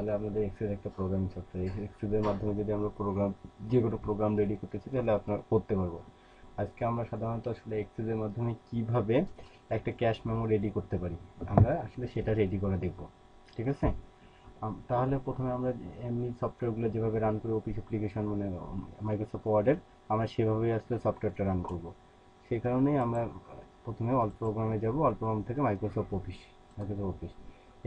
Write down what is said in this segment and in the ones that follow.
তাহলে আমাদের এক্সেস একটা প্রোগ্রামিং সফটওয়্যার, এক্সেসের মাধ্যমে যদি আমরা যে কোনো প্রোগ্রাম রেডি করতেছি তাহলে আপনার করতে পারবো। আজকে আমরা সাধারণত আসলে এক্সেসের মাধ্যমে কিভাবে একটা ক্যাশ মেমো রেডি করতে পারি আমরা আসলে সেটা রেডি করে দেখব। ঠিক আছে? তাহলে প্রথমে আমরা এমনি সফটওয়্যারগুলো যেভাবে রান করি অফিস অ্যাপ্লিকেশন মানে মাইক্রোসফট ওয়ার্ডের, আমরা সেভাবেই আসলে সফটওয়্যারটা রান করব। সেই কারণেই আমরা প্রথমে অল প্রোগ্রামে যাব, অল প্রোগ্রাম থেকে মাইক্রোসফট অফিস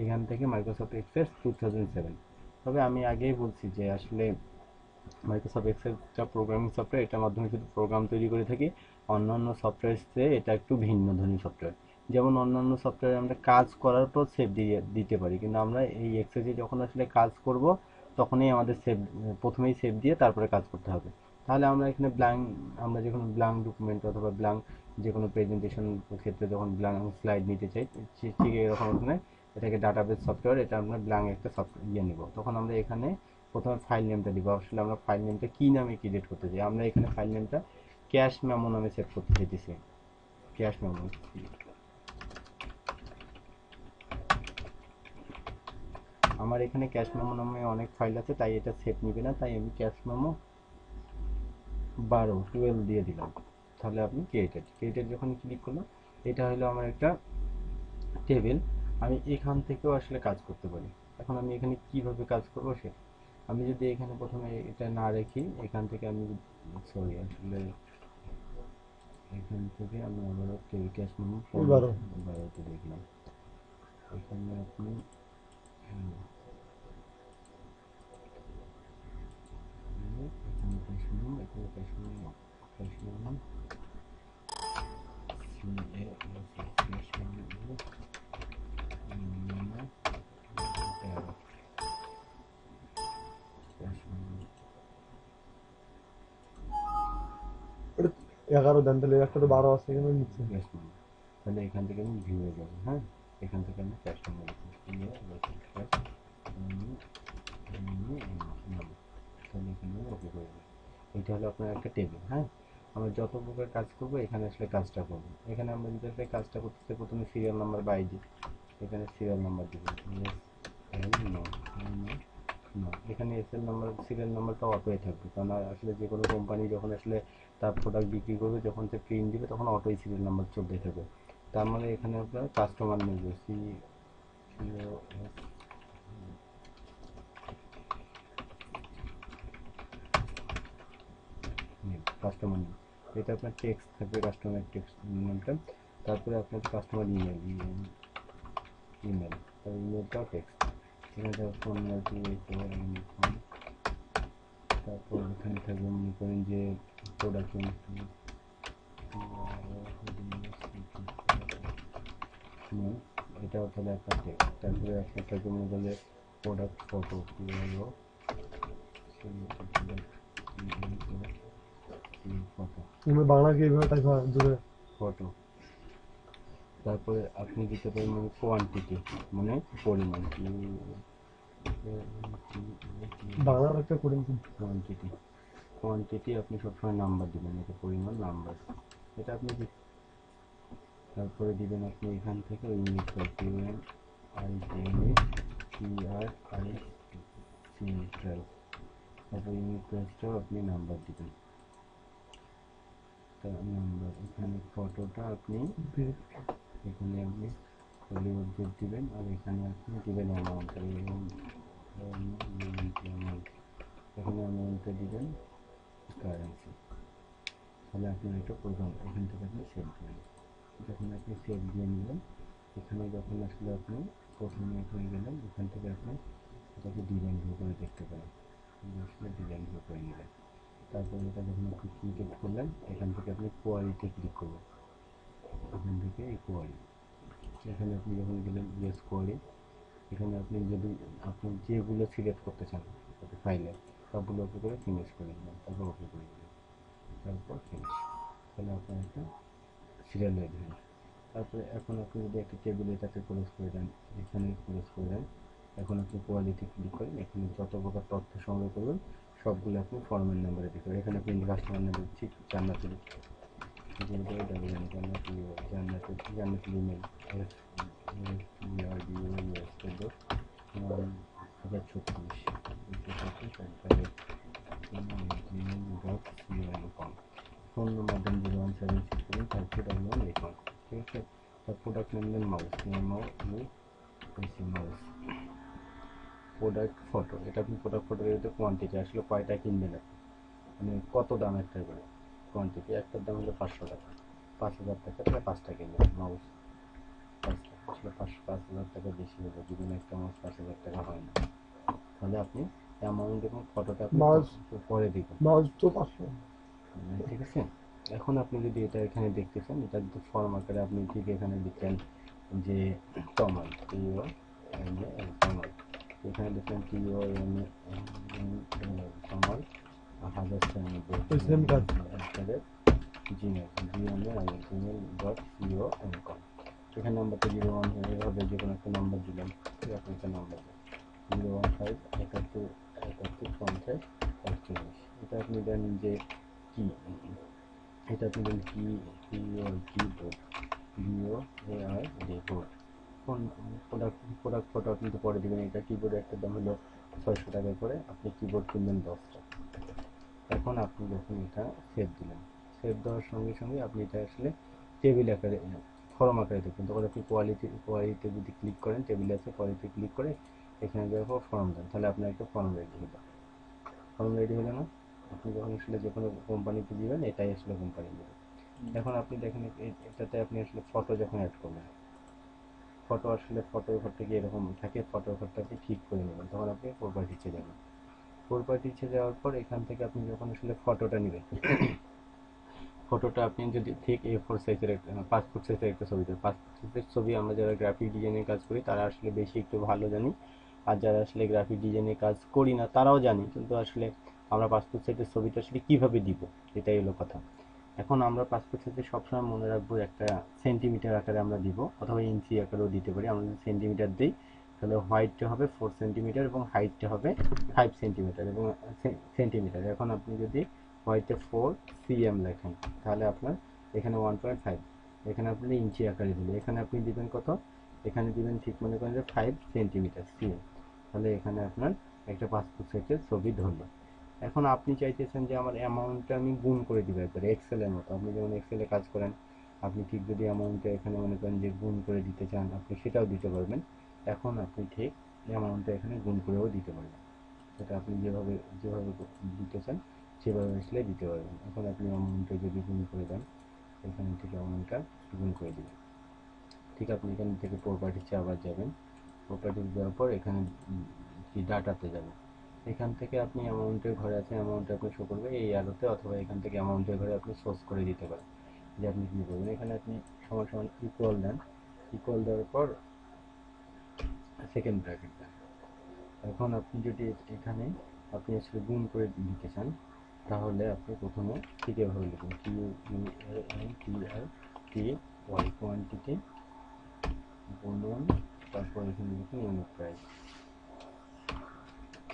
এখান থেকে মাইক্রোসফট এক্সেস 2007। তবে আমি আগেই বলছি যে আসলে মাইক্রোসফট এক্সেলটা প্রোগ্রামিং সফটওয়্যার, এটার মাধ্যমে শুধু প্রোগ্রাম তৈরি করে থাকি। অন্যান্য সফটওয়্যার চেয়ে এটা একটু ভিন্ন ধরনের সফটওয়্যার। যেমন অন্যান্য সফটওয়্যারে আমরা কাজ করার পর সেভ দিতে পারি, কিন্তু আমরা এই এক্সেসে যখন আসলে কাজ করব তখনই আমাদের প্রথমেই সেভ দিয়ে তারপরে কাজ করতে হবে। তাহলে আমরা এখানে আমরা যখন ব্ল্যাঙ্ক ডকুমেন্ট অথবা ব্ল্যাঙ্ক যে কোনো প্রেজেন্টেশন ক্ষেত্রে যখন ব্ল্যাঙ্ক স্লাইড নিতে চাই, ঠিক এরকম ওখানে এটাকে ডাটাবেস সফটওয়্যার, এটা আমরা ব্ল্যাঙ্ক একটা সফটওয়্যার নিব। তখন আমরা এখানে প্রথমে ফাইল নেমটা দিব। আসলে আমরা ফাইল নেমটা কি নামে ক্রিয়েট করতে চাই, আমরা এখানে ফাইল নেমটা ক্যাশ মেমো নামে সেভ করতে চাইতেছি। ক্যাশ মেমো, আমার এখানে ক্যাশ মেমো নামে অনেক ফাইল আছে, তাই এটা সেভ নিবে না, তাই আমি ক্যাশ মেমো 12 দিয়ে দিলাম। তাহলে আপনি ক্রিয়েটেড যখন ক্লিক করলাম, এটা হলো আমার একটা টেবিল। আমি এখান থেকেও আসলে কাজ করতে পারি। এখন আমি এখানে কিভাবে কাজ করবো সে, আমি যদি এখানে প্রথমে এটা না রেখি, এখান থেকে আমি সরি আসলে এখান থেকে আমি আবারও ক্যাশ মেমো 12তে দেখলাম। এখানে আপনি এখানে ক্যাশ মেমো, এখানে ক্যাশ মেমো এটা 11 দেন, তাহলে একটা তো 12 আছে এখানে নিচে। ক্যাশ মেমো, তাহলে এখান থেকে আমি ভিউয়ে যাবো। হ্যাঁ, এখান থেকে আমি ক্যাশ মেমো লিখবো, তাহলে এখানে ওকে করে দেবো। এটা হলো আপনার একটা টেবিল। হ্যাঁ, আমরা যত প্রকার কাজ করবো এখানে আসলে কাজটা করবো। এখানে আমরা যদি আসলে কাজটা করতে প্রথমে সিরিয়াল নাম্বার বাই দিই, এখানে সিরিয়াল নাম্বার দিব এখানে এসএল নাম্বার, সিরিয়াল নাম্বারটা অটোই থাকবে, কারণ আসলে যে কোনো কোম্পানি যখন আসলে তার প্রোডাক্ট বিক্রি করবে, যখন সে প্রিন্ট দিবে তখন অটোই সিরিয়াল নাম্বার চলতে থাকবে। তার মানে এখানে আপনার কাস্টমার নেবে কাস্টমার নেম, এটা আপনার টেক্সট থাকবে, কাস্টমার টেক্সট নেমটা। তারপরে আপনার কাস্টমার ইমেল তারপর ইমেলটাও টেক্সট। এখানে ফোন তারপর এখানে থাকবে মনে করেন যে প্রোডাক্ট, এটাও তাহলে একটা টেক্সট। তারপরে আপনার থাকবে মনে করলে প্রোডাক্ট ফটো, তুমি বাংলা কি এইভাবে টাইপ হয় জোরে? ফটো। তারপরে আপনি দিতে পারেন মানে কোয়ান্টিটি, মানে পরিমাণ, বাংলার একটা করে কোয়ান্টিটি। কোয়ান্টিটি আপনি সবসময় নাম্বার দিবেন, এটা পরিমাণ নাম্বার, এটা আপনি তারপরে দিবেন আপনি এখান থেকে ইউনিট তারপর ইউনিট প্রাইসটাও আপনি নাম্বার দিবেন। নাম্বার এখানে ফটোটা আপনি এখানে আপনি হলিউড দিবেন, আর এখানে আপনি দিবেন অ্যামাউন্ট, এখানে অ্যামাউন্টটা দিবেন কারেন্সি। তাহলে আপনার একটা প্রোগ্রাম এখান থেকে আপনি সেভ দিবেন। যখন আপনি সেভ দিয়ে নেবেন, এখানে যখন আসলে আপনি প্রথমে হয়ে গেলেন, এখান থেকে আপনি এটাকে ডিজাইন ভিউ করে দেখতে পারেন, আসলে ডিজাইন ভিউ করে নেবেন। তারপর এটা যখন আপনি ক্লিক করলেন, এখান থেকে আপনি কোয়ালিটি ক্লিক করবেন, এখান থেকে এই কোয়ালিটি, এখানে আপনি যখন গেলেন ইয়েস কোয়ারি, এখানে আপনি যদি আপনি যেগুলো সিলেক্ট করতে চান ফাইলে সবগুলো ওকে করে ফিনিশ করে নেবেন, তারপর ওকে করে দেবেন, তারপর ফিনিশ। তাহলে আপনার একটা সিরিয়াল হয়ে যাবে। তারপরে এখন আপনি যদি একটা টেবিল এটাকে ক্লোজ করে দেন, এখানে ক্লোজ করে দেন, এখন আপনি কোয়ালিটি ক্লিক করেন, এখানে যত প্রকার তথ্য সংগ্রহ করবেন সবগুলো আপনি ফর্মের নাম্বারে দিতে পারেন। এখানে আপনি কাস্টমার নেম দিচ্ছি জান্নাতুল, জান্নাতুল ইমেল 2036@gmail.com। ফোন নম্বর দেন 01763 521 লিখুন। ঠিক আছে, তার প্রোডাক্ট নেম দেন মাউস, মাউস। প্রোডাক্ট ফটো, এটা আপনি প্রোডাক্ট ফটো দিতে কোয়ান্টিটি আসলে কয়টা কিনবেন আপনি, মানে কত দাম একটা করে কোয়ান্টিটি, একটার দাম হলো 500 টাকা, 5000 টাকা তাহলে 5টা কিনবেন মাউস, 5টা আসলে 5,000 টাকা বেশি হবে, জীবনে একটা মাউস 5,000 টাকা হয় না। তাহলে আপনি অ্যামাউন্ট এবং ফটোটা আপনি মাউস পরে দিবেন। মাউস তো 500। ঠিক আছে, এখন আপনি যদি এটা এখানে দেখতেছেন, এটা যদি ফর্ম আকারে আপনি ঠিক এখানে লিখেন যে তমাল, তমাল, এখানে লিখেন তমাল 1096 gmail.com। এখানে নাম্বারটা 01 এভাবে যে কোনো একটা নাম্বার দিলাম, ঠিক আছে, একটা নাম্বার 015 71 51 50 48। এটা আপনি দেন যে কি, এটা আপনি দেন keyboard, board. Phone product photo আপনি তো পরে দেবেন। এটা কিবোর্ড একটা দাম হলো 600 টাকা করে, আপনি কিবোর্ড কিনবেন 10টা। এখন আপনি যখন এটা সেভ দিলেন, সেভ দেওয়ার সঙ্গে সঙ্গে আপনি এটা আসলে টেবিল আকারে ফর্ম আকারে দেখবেন, তখন আপনি কোয়ালিটিতে যদি ক্লিক করেন, টেবিল আছে, কোয়ালিটি ক্লিক করে এখানে যাওয়ার পর ফর্ম দেন, তাহলে আপনার একটা ফর্ম রেডি হলো। ফর্ম রেডি হলো না, আপনি যখন আসলে যে কোনো কোম্পানিতে দিবেন, এটাই আসলে কোম্পানি দেবে। এখন আপনি দেখেন এটাতে আপনি আসলে ফটো যখন অ্যাড করবেন, ফটো আসলে ফটোর ঘরটা কি এরকম থাকে, ফটোর ঘরটা আপনি ঠিক করে নেবেন, তখন আপনি প্রপার্টিতে যাবেন। প্রপার্টিতে যাওয়ার পর এখান থেকে আপনি যখন আসলে ফটোটা নেবেন, ফটোটা আপনি যদি ঠিক A4 সাইজের পাসপোর্ট সাইজের একটা ছবি দেন, পাসপোর্ট সাইজের ছবি আমরা যারা গ্রাফিক ডিজাইনের কাজ করি তারা আসলে বেশি একটু ভালো জানি, আর যারা আসলে গ্রাফিক ডিজাইনের কাজ করি না তারাও জানি, কিন্তু আসলে আমরা পাসপোর্ট সাইজের ছবিটা আসলে কিভাবে দিব, এটাই হলো কথা। এখন আমরা পাসপোর্ট সাইজে সবসময় মনে রাখবো একটা সেন্টিমিটার আকারে আমরা দিব, অথবা ইঞ্চি আকারেও দিতে পারি। আমরা যদি সেন্টিমিটার দিই তাহলে হোয়াইটটা হবে 4 সেন্টিমিটার এবং হাইটটা হবে 5 সেন্টিমিটার এবং সেন্টিমিটার। এখন আপনি যদি হোয়াইটে 4 cm লেখেন, তাহলে আপনার এখানে 1.5, এখানে আপনি ইঞ্চি আকারে দিবেন, এখানে আপনি দিবেন কত, এখানে দিবেন ঠিক মনে করেন যে 5 সেন্টিমিটার cm, তাহলে এখানে আপনার একটা পাসপোর্ট সাইজের ছবি ধরলো। এখন আপনি চাইতেছেন যে আমার অ্যামাউন্টটা আমি গুণ করে দিব একবারে এক্সেলের মতো, আপনি যেমন এক্সেলে কাজ করেন, আপনি ঠিক যদি অ্যামাউন্টটা এখানে মনে করেন যে গুণ করে দিতে চান, আপনি সেটাও দিতে পারবেন। এখন আপনি ঠিক অ্যামাউন্টটা এখানে গুণ করেও দিতে পারবেন, সেটা আপনি যেভাবে যেভাবে দিতে চান সেভাবে আসলে দিতে পারবেন। এখন আপনি অ্যামাউন্টটা যদি গুণ করে দেন, এখান থেকে অ্যামাউন্টটা গুণ করে দিবেন। ঠিক, আপনি এখান থেকে প্রপার্টিতে আবার যাবেন, প্রপার্টিতে যাওয়ার পর এখানে কি ডাটাতে যাবেন, এখান থেকে আপনি অ্যামাউন্টের ঘরে আছে, অ্যামাউন্ট আপনি শো করবে এই আলোতে, অথবা এখান থেকে অ্যামাউন্টের ঘরে আপনি সোর্স করে দিতে পারেন যে আপনি কী করবেন। এখানে আপনি সমান সমান ইকুয়াল দেন, ইকুয়াল দেওয়ার পর সেকেন্ড ব্র্যাকেট দেন। এখন আপনি যদি এখানে আপনি আসলে গুণ করে দিতে চান, তাহলে আপনি প্রথমে ঠিক এভাবে লিখুন, QUANTITY কোয়ান্টিটি গুণন, তারপর এখানে লিখুন unit price,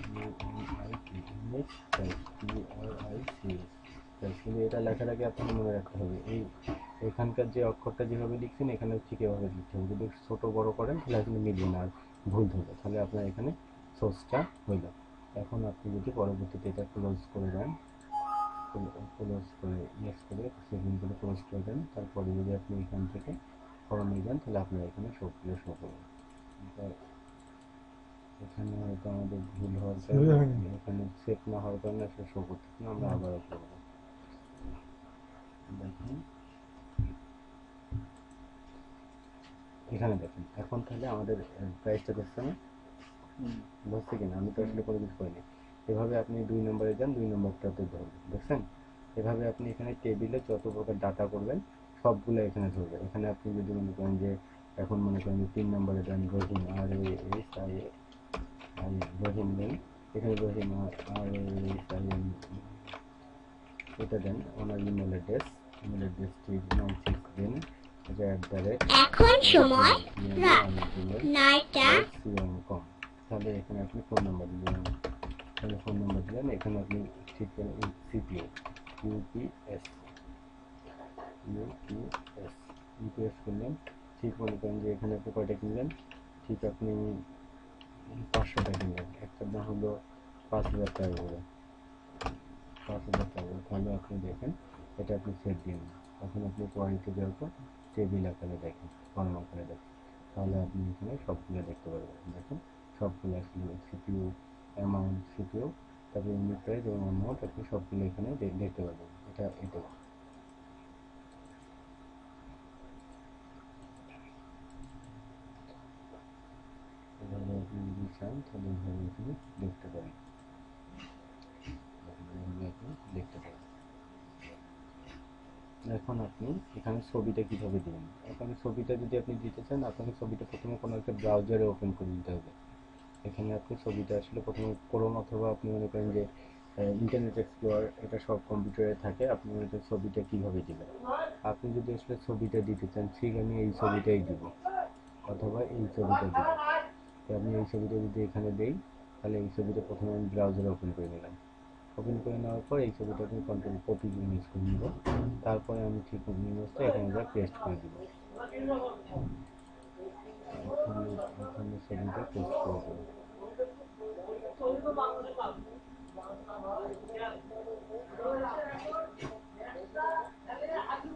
unit price, price. কিন্তু এটা লেখার আগে আপনাকে মনে রাখতে হবে এই এখানকার যে অক্ষরটা যেভাবে লিখছেন এখানে ঠিক এভাবে লিখতে হবে, যদি ছোট বড় করেন তাহলে আসলে মিলবে না, আর ভুল ধরবে, তাহলে আপনার এখানে সোর্সটা হইল। এখন আপনি যদি পরবর্তীতে এটা ক্লোজ করে দেন, ক্লোজ করে সেভিং করে ক্লোজ করে দেন, তারপরে যদি আপনি এখান থেকে ফর্মে যান তাহলে আপনার এখানে সবগুলো শো করবে। এখানে হয়তো আমাদের ভুল হওয়ার কারণে, এখানে সেট না হওয়ার কারণে আসলে শো করতেছে না, আমরা আবারও করব। দেখুন এখানে দেখেন, এখন তাহলে আমাদের প্রাইসটা দেখছে না, বুঝছে কিনা, আমি তো আসলে কোনো কিছু করিনি। এভাবে আপনি 2 নম্বরে যান, 2 নম্বরটাতে ধরবেন, দেখছেন, এভাবে আপনি এখানে টেবিলে যত প্রকার ডাটা করবেন সবগুলো এখানে ধরবেন। এখানে আপনি যদি মনে করেন যে এখন মনে করেন যে 3 নম্বরে দেন রহিম, রহিম দেন, এখানে রহিম এটা দেন, ওনার ইমেল অ্যাড্রেস ঠিক 96 দিন, এখন সময় রাত 9টা। com। তাহলে এখানে আপনি ফোন নাম্বার দিলেন, তাহলে ফোন নাম্বার দিলেন, এখানে আপনি ঠিক করেন সিপিএস, ইউপিএস ইউপিএস করলেন, ঠিক মনে করেন যে এখানে আপনি কয়টা কিনলেন, ঠিক আপনি 500 টাকা লাগবে, একটার দাম হলো 5,000 টাকা করে, 5,000 টাকা করে। তাহলে আপনি দেখেন এটা আপনি সেট দিন, এখন আপনি কোয়ালিটি দেওয়ার পর টেবিল আকারে দেখেন, কলম আকারে দেখেন, তাহলে আপনি এখানে সবগুলো দেখতে পারবেন। দেখেন সবগুলো আসলে সিপিইউ অ্যামাউন্ট, সিপিইউ, তারপরে ইউনিট প্রাইস এবং অ্যামাউন্ট আপনি সবগুলো এখানে দেখতে পারবেন। এটাই এভাবে আপনি যদি চান তাহলে এইভাবে এখানে দেখতে পারেন, এভাবে আপনি দেখতে পারেন। এখন আপনি এখানে ছবিটা কিভাবে দিবেন, এখানে ছবিটা যদি আপনি দিতে চান, আপনাকে ছবিটা প্রথমে কোনো একটা ব্রাউজারে ওপেন করে দিতে হবে। এখানে আপনি ছবিটা আসলে প্রথমে ক্রোম অথবা আপনি মনে করেন যে ইন্টারনেট এক্সপ্লোরার, এটা সব কম্পিউটারে থাকে। আপনি মনে করেন ছবিটা কিভাবে দিবেন, আপনি যদি আসলে ছবিটা দিতে চান ঠিক আমি এই ছবিটাই দিব অথবা এই ছবিটা দিব। তো আমি এই ছবিটা যদি এখানে দেই, তাহলে এই ছবিটা প্রথমে আমি ব্রাউজারে ওপেন করে নিলাম। ওপেন করে নেওয়ার পর এই ছবিটা আমি কন্ট্রোল কপি ইমেজ করে নিব, তারপরে আমি ঠিক ইমেজটা এখানে যা পেস্ট করে দিব, এখানে ছবিটা পেস্ট করে দেবো। এখানে আপনি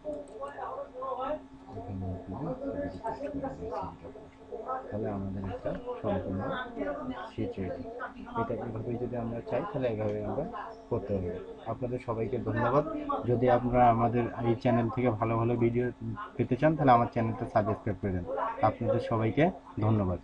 ছবিটা পেস্ট করে দিলেন, তাহলে আমাদের একটা সম্পূর্ণ শীট রেডি। এটা এভাবেই যদি আমরা চাই তাহলে এভাবে আমরা করতে পারবো। আপনাদের সবাইকে ধন্যবাদ। যদি আপনারা আমাদের এই চ্যানেল থেকে ভালো ভালো ভিডিও পেতে চান তাহলে আমার চ্যানেলটা সাবস্ক্রাইব করে দেন। আপনাদের সবাইকে ধন্যবাদ।